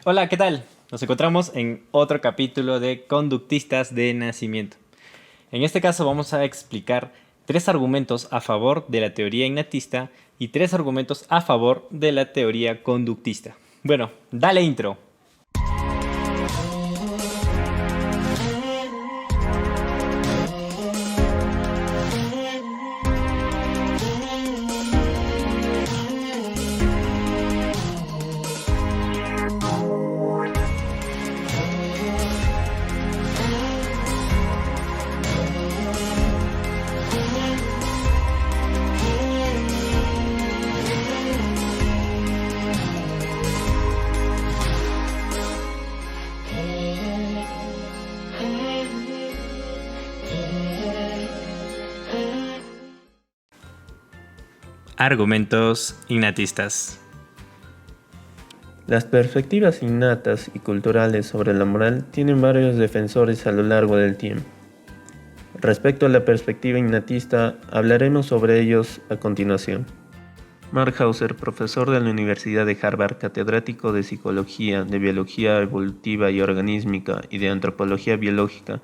Hola, ¿qué tal? Nos encontramos en otro capítulo de Conductistas de Nacimiento. En este caso vamos a explicar 3 argumentos a favor de la teoría innatista y 3 argumentos a favor de la teoría conductista. Bueno, dale intro. Argumentos innatistas. Las perspectivas innatas y culturales sobre la moral tienen varios defensores a lo largo del tiempo. Respecto a la perspectiva innatista, hablaremos sobre ellos a continuación. Mark Hauser, profesor de la Universidad de Harvard, catedrático de Psicología, de Biología Evolutiva y Organísmica y de Antropología Biológica,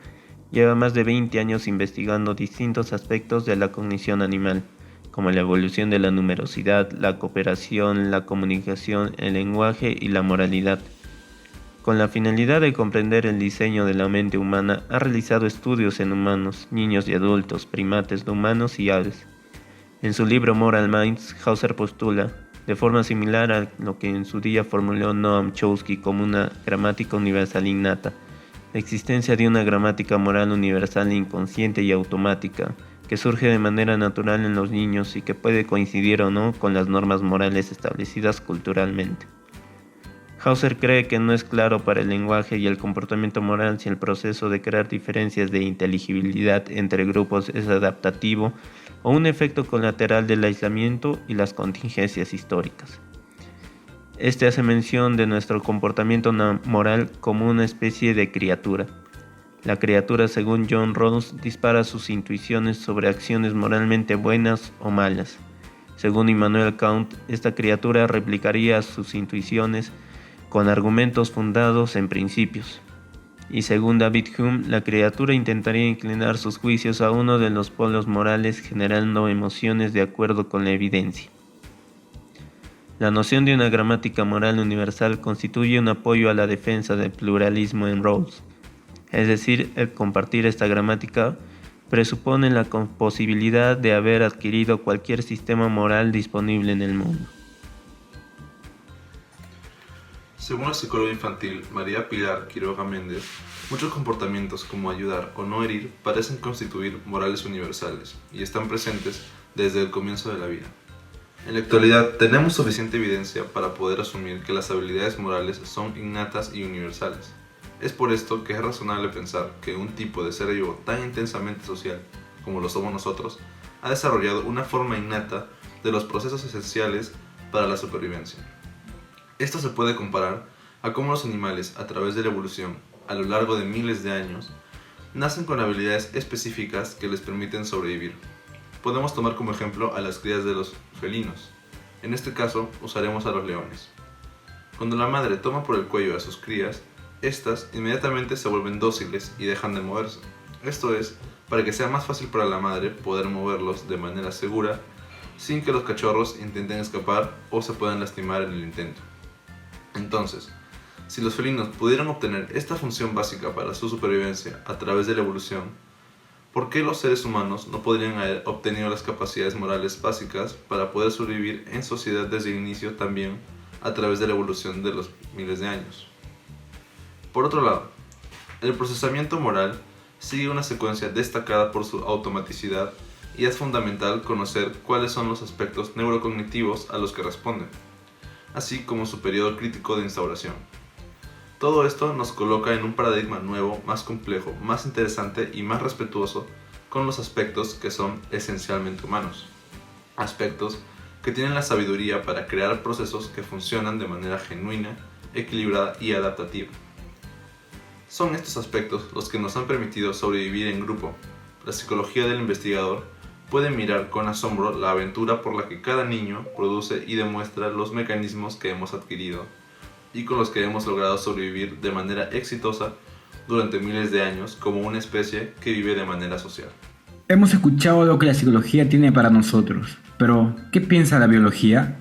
lleva más de 20 años investigando distintos aspectos de la cognición animal, como la evolución de la numerosidad, la cooperación, la comunicación, el lenguaje y la moralidad. Con la finalidad de comprender el diseño de la mente humana, ha realizado estudios en humanos, niños y adultos, primates no humanos y aves. En su libro Moral Minds, Hauser postula, de forma similar a lo que en su día formuló Noam Chomsky como una gramática universal innata, la existencia de una gramática moral universal inconsciente y automática, que surge de manera natural en los niños y que puede coincidir o no con las normas morales establecidas culturalmente. Hauser cree que no es claro para el lenguaje y el comportamiento moral si el proceso de crear diferencias de inteligibilidad entre grupos es adaptativo o un efecto colateral del aislamiento y las contingencias históricas. Este hace mención de nuestro comportamiento moral como una especie de criatura. La criatura, según John Rawls, dispara sus intuiciones sobre acciones moralmente buenas o malas. Según Immanuel Kant, esta criatura replicaría sus intuiciones con argumentos fundados en principios. Y según David Hume, la criatura intentaría inclinar sus juicios a uno de los polos morales, generando emociones de acuerdo con la evidencia. La noción de una gramática moral universal constituye un apoyo a la defensa del pluralismo en Rawls. Es decir, el compartir esta gramática presupone la posibilidad de haber adquirido cualquier sistema moral disponible en el mundo. Según la psicóloga infantil María Pilar Quiroga Méndez, muchos comportamientos como ayudar o no herir parecen constituir morales universales y están presentes desde el comienzo de la vida. En la actualidad tenemos suficiente evidencia para poder asumir que las habilidades morales son innatas y universales. Es por esto que es razonable pensar que un tipo de ser vivo tan intensamente social como lo somos nosotros ha desarrollado una forma innata de los procesos esenciales para la supervivencia. Esto se puede comparar a cómo los animales, a través de la evolución, a lo largo de miles de años, nacen con habilidades específicas que les permiten sobrevivir. Podemos tomar como ejemplo a las crías de los felinos. En este caso, usaremos a los leones. Cuando la madre toma por el cuello a sus crías, estas inmediatamente se vuelven dóciles y dejan de moverse. Esto es, para que sea más fácil para la madre poder moverlos de manera segura, sin que los cachorros intenten escapar o se puedan lastimar en el intento. Entonces, si los felinos pudieran obtener esta función básica para su supervivencia a través de la evolución, ¿por qué los seres humanos no podrían haber obtenido las capacidades morales básicas para poder sobrevivir en sociedad desde el inicio también a través de la evolución de los miles de años? Por otro lado, el procesamiento moral sigue una secuencia destacada por su automaticidad y es fundamental conocer cuáles son los aspectos neurocognitivos a los que responden, así como su periodo crítico de instauración. Todo esto nos coloca en un paradigma nuevo, más complejo, más interesante y más respetuoso con los aspectos que son esencialmente humanos. Aspectos que tienen la sabiduría para crear procesos que funcionan de manera genuina, equilibrada y adaptativa. Son estos aspectos los que nos han permitido sobrevivir en grupo. La psicología del investigador puede mirar con asombro la aventura por la que cada niño produce y demuestra los mecanismos que hemos adquirido y con los que hemos logrado sobrevivir de manera exitosa durante miles de años como una especie que vive de manera social. Hemos escuchado lo que la psicología tiene para nosotros, pero ¿qué piensa la biología?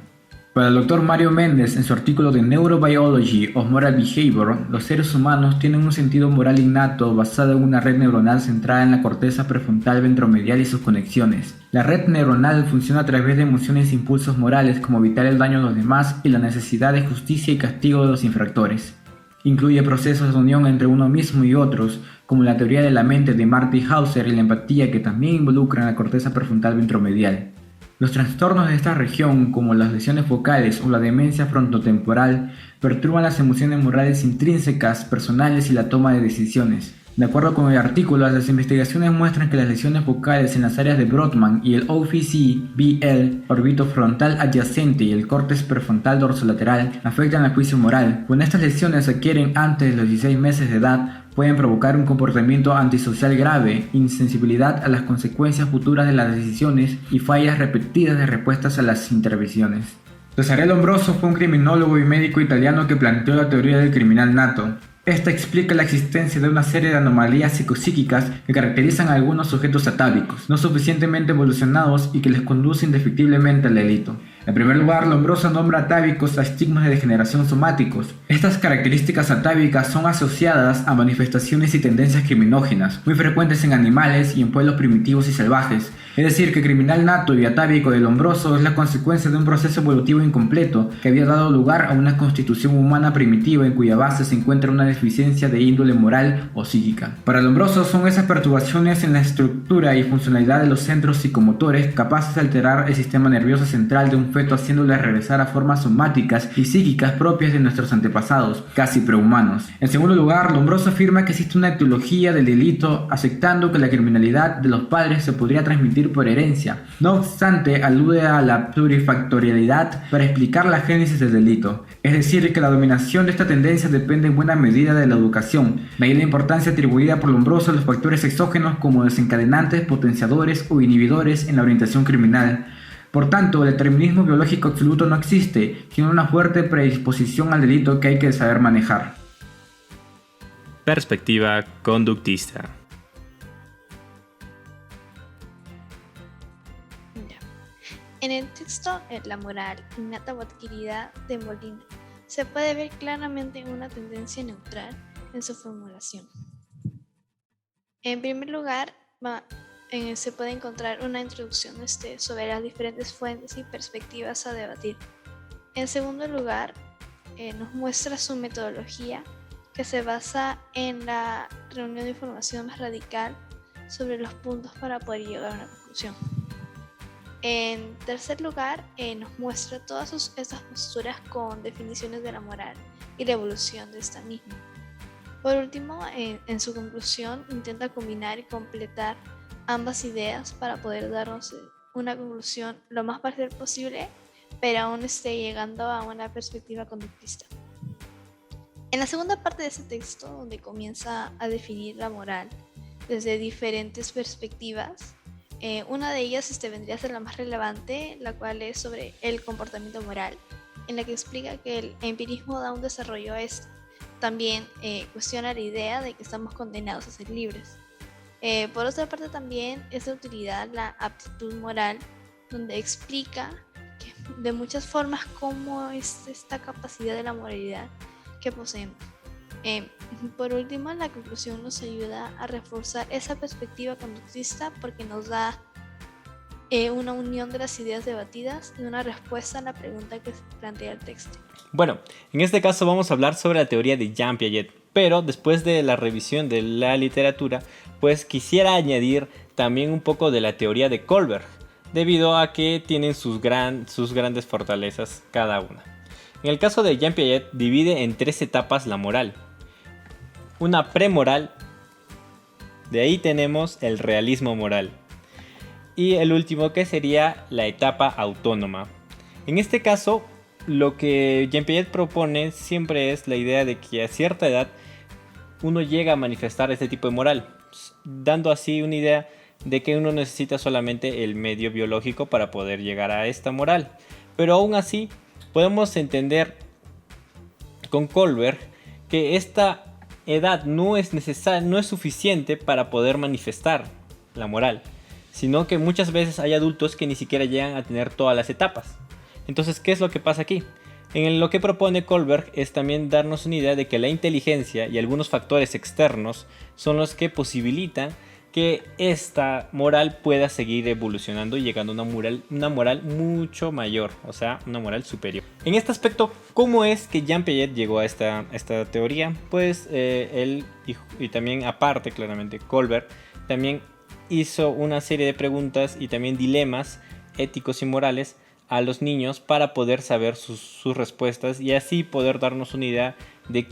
Para el Dr. Mario Méndez, en su artículo de Neurobiology of Moral Behavior, los seres humanos tienen un sentido moral innato basado en una red neuronal centrada en la corteza prefrontal ventromedial y sus conexiones. La red neuronal funciona a través de emociones e impulsos morales como evitar el daño a los demás y la necesidad de justicia y castigo de los infractores. Incluye procesos de unión entre uno mismo y otros, como la teoría de la mente de Marty Hauser y la empatía, que también involucran la corteza prefrontal ventromedial. Los trastornos de esta región, como las lesiones focales o la demencia frontotemporal, perturban las emociones morales intrínsecas, personales y la toma de decisiones. De acuerdo con el artículo, las investigaciones muestran que las lesiones focales en las áreas de Brodmann y el OVC-BL, orbitofrontal adyacente, y el córtex prefrontal dorsolateral afectan al juicio moral. Cuando estas lesiones se adquieren antes de los 16 meses de edad, pueden provocar un comportamiento antisocial grave, insensibilidad a las consecuencias futuras de las decisiones y fallas repetidas de respuestas a las intervenciones. Cesare Lombroso fue un criminólogo y médico italiano que planteó la teoría del criminal nato. Esta explica la existencia de una serie de anomalías psicopsíquicas que caracterizan a algunos sujetos atávicos, no suficientemente evolucionados y que les conduce indefectiblemente al delito. En primer lugar, Lombroso nombra atávicos a estigmas de degeneración somáticos. Estas características atávicas son asociadas a manifestaciones y tendencias criminógenas, muy frecuentes en animales y en pueblos primitivos y salvajes. Es decir, que el criminal nato y atávico de Lombroso es la consecuencia de un proceso evolutivo incompleto que había dado lugar a una constitución humana primitiva en cuya base se encuentra una deficiencia de índole moral o psíquica. Para Lombroso son esas perturbaciones en la estructura y funcionalidad de los centros psicomotores capaces de alterar el sistema nervioso central de un feto, haciéndole regresar a formas somáticas y psíquicas propias de nuestros antepasados, casi prehumanos. En segundo lugar, Lombroso afirma que existe una etiología del delito, aceptando que la criminalidad de los padres se podría transmitir por herencia. No obstante, alude a la plurifactorialidad para explicar la génesis del delito, es decir, que la dominación de esta tendencia depende en buena medida de la educación, de ahí la importancia atribuida por Lombroso a los factores exógenos como desencadenantes, potenciadores o inhibidores en la orientación criminal. Por tanto, el determinismo biológico absoluto no existe, sino una fuerte predisposición al delito que hay que saber manejar. Perspectiva conductista. En el texto La moral, innata o adquirida de Molina, se puede ver claramente una tendencia neutral en su formulación. En primer lugar, se puede encontrar una introducción sobre las diferentes fuentes y perspectivas a debatir. En segundo lugar, nos muestra su metodología, que se basa en la reunión de información más radical sobre los puntos para poder llegar a una conclusión. En tercer lugar, nos muestra todas estas posturas con definiciones de la moral y la evolución de esta misma. Por último, en su conclusión, intenta combinar y completar ambas ideas para poder darnos una conclusión lo más parcial posible, pero aún llegando a una perspectiva conductista. En la segunda parte de este texto, donde comienza a definir la moral desde diferentes perspectivas, una de ellas vendría a ser la más relevante, la cual es sobre el comportamiento moral, en la que explica que el empirismo da un desarrollo a esto. También cuestiona la idea de que estamos condenados a ser libres. Por otra parte, también es de utilidad la aptitud moral, donde explica que de muchas formas cómo es esta capacidad de la moralidad que poseemos. Por último, la conclusión nos ayuda a reforzar esa perspectiva conductista porque nos da una unión de las ideas debatidas y una respuesta a la pregunta que se plantea el texto. Bueno, en este caso vamos a hablar sobre la teoría de Jean Piaget, pero después de la revisión de la literatura, pues quisiera añadir también un poco de la teoría de Kohlberg, debido a que tienen sus grandes fortalezas cada una. En el caso de Jean Piaget, divide en 3 etapas la moral. Una premoral, de ahí tenemos el realismo moral, y el último que sería la etapa autónoma. En este caso, lo que Jean Piaget propone siempre es la idea de que a cierta edad uno llega a manifestar este tipo de moral, dando así una idea de que uno necesita solamente el medio biológico para poder llegar a esta moral. Pero aún así podemos entender con Kohlberg que esta edad no es suficiente para poder manifestar la moral, sino que muchas veces hay adultos que ni siquiera llegan a tener todas las etapas. Entonces, ¿qué es lo que pasa aquí? Lo que propone Kohlberg es también darnos una idea de que la inteligencia y algunos factores externos son los que posibilitan que esta moral pueda seguir evolucionando y llegando a una moral mucho mayor, o sea, una moral superior. En este aspecto, ¿cómo es que Jean Piaget llegó a esta teoría? Pues él y también aparte, claramente, Kohlberg también hizo una serie de preguntas y también dilemas éticos y morales a los niños para poder saber sus respuestas y así poder darnos una idea de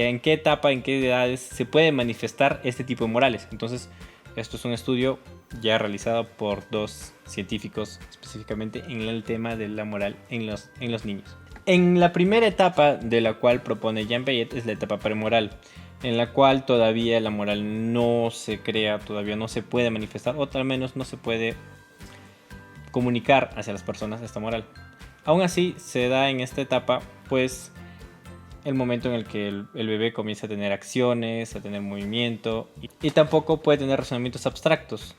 en qué etapa, en qué edades se puede manifestar este tipo de morales. Entonces, esto es un estudio ya realizado por 2 científicos específicamente en el tema de la moral en los niños. En la primera etapa de la cual propone Jean Piaget es la etapa premoral, en la cual todavía la moral no se crea, todavía no se puede manifestar, o al menos no se puede comunicar hacia las personas esta moral. Aún así, se da en esta etapa, pues, el momento en el que el bebé comienza a tener acciones, a tener movimiento, y tampoco puede tener razonamientos abstractos.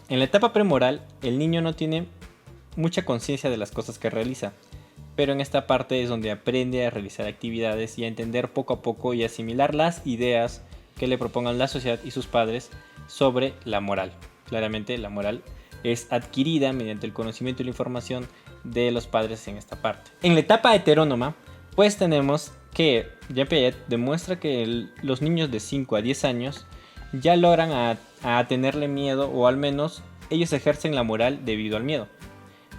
En la etapa premoral, el niño no tiene mucha conciencia de las cosas que realiza, pero en esta parte es donde aprende a realizar actividades y a entender poco a poco y asimilar las ideas que le propongan la sociedad y sus padres sobre la moral. Claramente la moral es adquirida mediante el conocimiento y la información de los padres en esta parte. En la etapa heterónoma, pues tenemos que Jean Piaget demuestra que los niños de 5 a 10 años ya logran a tenerle miedo, o al menos ellos ejercen la moral debido al miedo,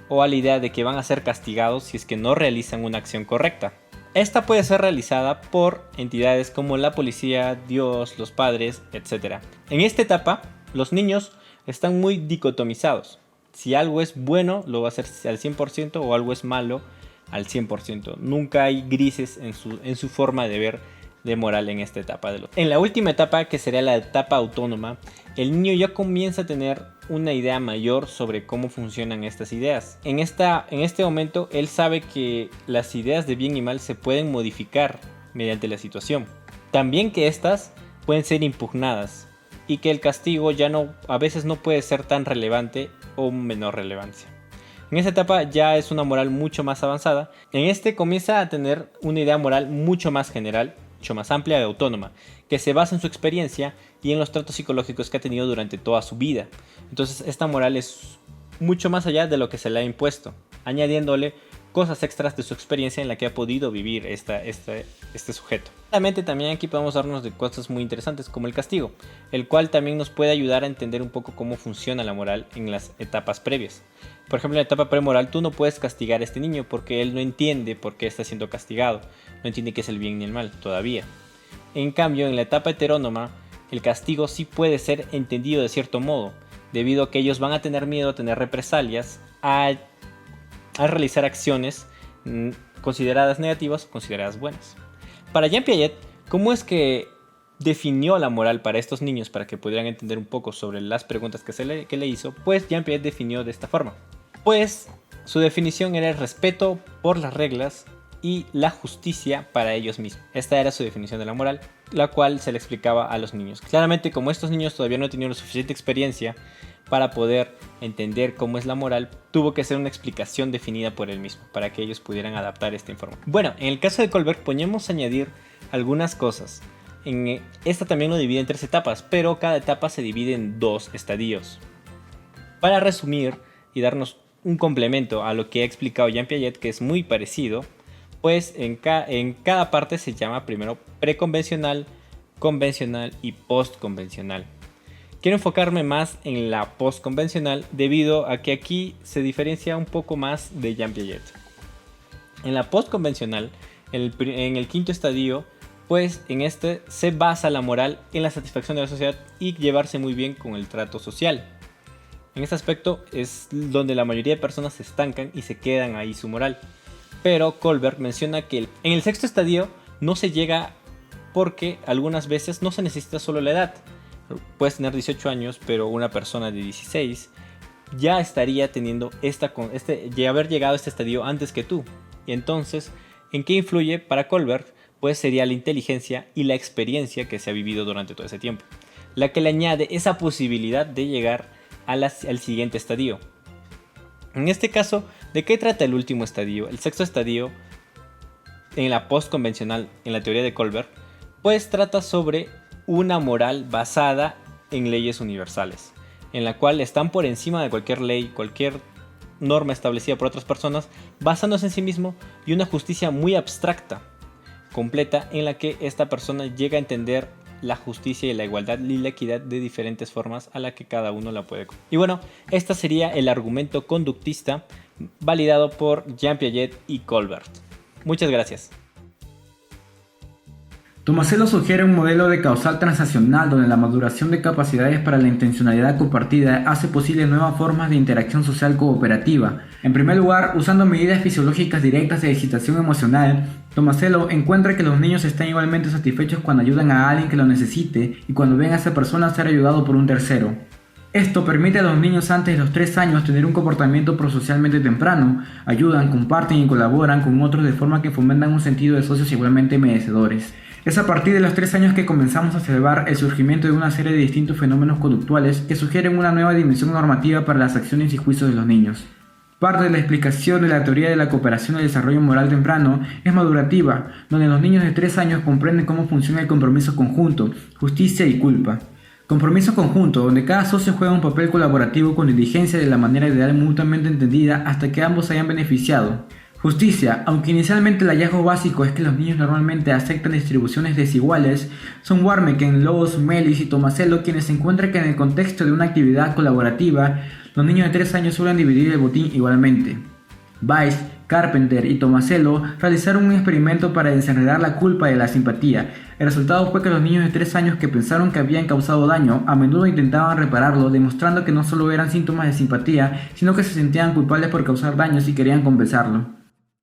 o a la idea de que van a ser castigados si es que no realizan una acción correcta. Esta puede ser realizada por entidades como la policía, Dios, los padres, etc. En esta etapa, los niños están muy dicotomizados. Si algo es bueno, lo va a hacer al 100%, o algo es malo al 100%. Nunca hay grises en su forma de ver de moral en esta etapa. En la última etapa, que sería la etapa autónoma, el niño ya comienza a tener una idea mayor sobre cómo funcionan estas ideas. En este momento, él sabe que las ideas de bien y mal se pueden modificar mediante la situación. También que estas pueden ser impugnadas, y que el castigo a veces no puede ser tan relevante o menor relevancia. En esta etapa ya es una moral mucho más avanzada. En comienza a tener una idea moral mucho más general, mucho más amplia y autónoma, que se basa en su experiencia y en los tratos psicológicos que ha tenido durante toda su vida. Entonces esta moral es mucho más allá de lo que se le ha impuesto, añadiéndole cosas extras de su experiencia en la que ha podido vivir este sujeto. Realmente también aquí podemos darnos de cosas muy interesantes como el castigo, el cual también nos puede ayudar a entender un poco cómo funciona la moral en las etapas previas. Por ejemplo, en la etapa premoral tú no puedes castigar a este niño porque él no entiende por qué está siendo castigado, no entiende qué es el bien ni el mal todavía. En cambio, en la etapa heterónoma, el castigo sí puede ser entendido de cierto modo, debido a que ellos van a tener miedo a tener represalias, a realizar acciones consideradas negativas o consideradas buenas. Para Jean Piaget, ¿cómo es que definió la moral para estos niños para que pudieran entender un poco sobre las preguntas que le hizo? Pues Jean Piaget definió de esta forma. Pues su definición era el respeto por las reglas y la justicia para ellos mismos. Esta era su definición de la moral, la cual se le explicaba a los niños. Claramente, como estos niños todavía no tenían la suficiente experiencia para poder entender cómo es la moral, tuvo que ser una explicación definida por él mismo, para que ellos pudieran adaptar esta información. Bueno, en el caso de Kohlberg podemos añadir algunas cosas. Esta también lo divide en 3 etapas, pero cada etapa se divide en 2 estadios. Para resumir y darnos un complemento a lo que ha explicado Jean Piaget, que es muy parecido, pues en cada parte se llama primero preconvencional, convencional y postconvencional. Quiero enfocarme más en la postconvencional debido a que aquí se diferencia un poco más de Jean Piaget. En la postconvencional, en el quinto estadio, pues en se basa la moral en la satisfacción de la sociedad y llevarse muy bien con el trato social. En este aspecto es donde la mayoría de personas se estancan y se quedan ahí su moral. Pero Kohlberg menciona que en el sexto estadio no se llega porque algunas veces no se necesita solo la edad. Puedes tener 18 años, pero una persona de 16 ya estaría teniendo haber llegado a este estadio antes que tú. Y entonces, ¿en qué influye para Kohlberg? pues sería la inteligencia y la experiencia que se ha vivido durante todo ese tiempo, la que le añade esa posibilidad de llegar al siguiente estadio. En este caso, ¿de qué trata el último estadio? El sexto estadio, en la postconvencional, en la teoría de Colbert, pues trata sobre una moral basada en leyes universales, en la cual están por encima de cualquier ley, cualquier norma establecida por otras personas, basándose en sí mismo, y una justicia muy abstracta, completa, en la que esta persona llega a entender la justicia y la igualdad y la equidad de diferentes formas a la que cada uno la puede. Y bueno, este sería el argumento conductista validado por Jean Piaget y Colbert. Muchas gracias. Tomasello sugiere un modelo de causal transaccional donde la maduración de capacidades para la intencionalidad compartida hace posible nuevas formas de interacción social cooperativa. En primer lugar, usando medidas fisiológicas directas de excitación emocional, Tomasello encuentra que los niños están igualmente satisfechos cuando ayudan a alguien que lo necesite y cuando ven a esa persona ser ayudado por un tercero. Esto permite a los niños antes de los 3 años tener un comportamiento prosocialmente temprano, ayudan, comparten y colaboran con otros de forma que fomentan un sentido de socios igualmente merecedores. Es a partir de los 3 años que comenzamos a observar el surgimiento de una serie de distintos fenómenos conductuales que sugieren una nueva dimensión normativa para las acciones y juicios de los niños. Parte de la explicación de la teoría de la cooperación y el desarrollo moral temprano es madurativa, donde los niños de 3 años comprenden cómo funciona el compromiso conjunto, justicia y culpa. Compromiso conjunto, donde cada socio juega un papel colaborativo con diligencia de la manera ideal mutuamente entendida hasta que ambos se hayan beneficiado. Justicia, aunque inicialmente el hallazgo básico es que los niños normalmente aceptan distribuciones desiguales, son Warneken, Loos, Melis y Tomasello quienes encuentran que en el contexto de una actividad colaborativa, los niños de 3 años suelen dividir el botín igualmente. Weiss, Carpenter y Tomasello realizaron un experimento para desenredar la culpa de la simpatía. El resultado fue que los niños de 3 años que pensaron que habían causado daño a menudo intentaban repararlo, demostrando que no solo eran síntomas de simpatía, sino que se sentían culpables por causar daños y querían compensarlo.